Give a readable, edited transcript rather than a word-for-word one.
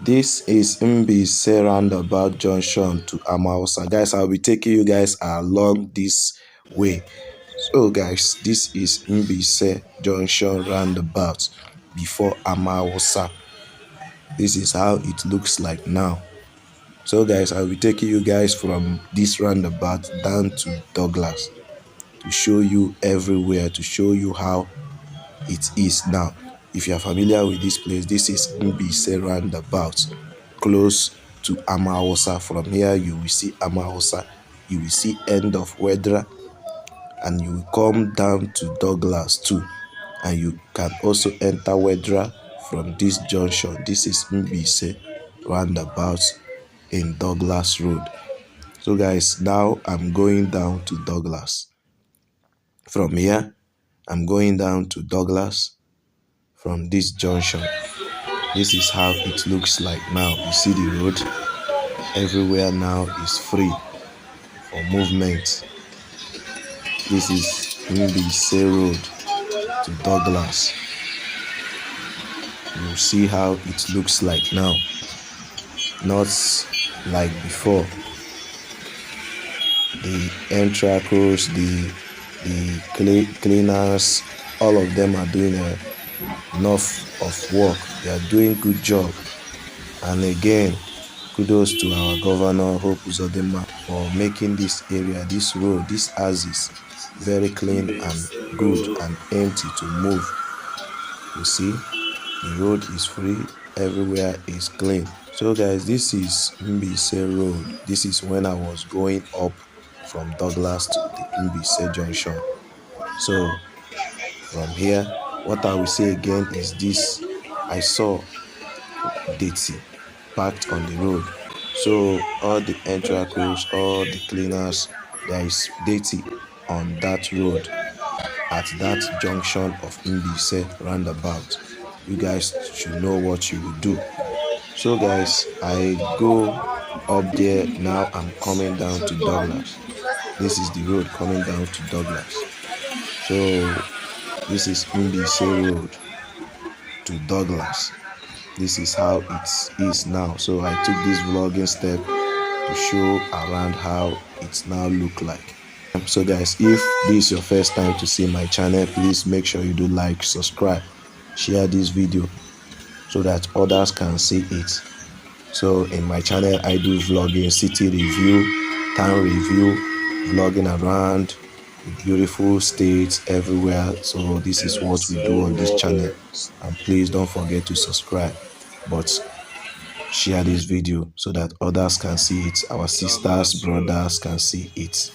This is Mbaise roundabout junction to Amausa. Guys, I'll be taking you guys along this way. So guys, this is Mbaise junction roundabout before Amausa. This is how it looks like now. So guys, I'll be taking you guys from this roundabout down to Douglas to show you everywhere, to show you how it is now. If you are familiar with this place, this is Mbaise roundabout, close to Amaosa. From here, you will see Amaosa, you will see end of Wedra, and you will come down to Douglas too. And you can also enter Wedra from this junction. This is Mbaise roundabout in Douglas Road. So guys, now I'm going down to Douglas. From here, I'm going down to Douglas from this junction. This is how it looks like now. You see the road everywhere now is free for movement. This is Mbaise Road to Douglas. You see how it looks like now, not like before. The entracos, the cleaners, all of them are doing enough of work. They are doing good job. And again, kudos to our governor Hope Uzodinma for making this area, this road, this axis very clean and good and empty to move. You see, the road is free, everywhere is clean. So guys, this is Mbaise Road. This is when I was going up from Douglas to the Mbaise junction. So from here, what I will say again is this: I saw dirty parked on the road. So all the entracos, all the cleaners, there is dirty on that road at that junction of Mbaise roundabout. You guys should know what you will do. So guys, I go up there. Now I'm coming down to Douglas. This is the road coming down to Douglas. So this is Mbaise Road to Douglas. This is how it is now. So I took this vlogging step to show around how it now look like. So guys, if this is your first time to see my channel, please make sure you do like, subscribe, share this video so that others can see it. So in my channel, I do vlogging, city review, town review, vlogging around beautiful states everywhere. So this is what we do on this channel, and please don't forget to subscribe, but share this video so that others can see it, our sisters, brothers can see it.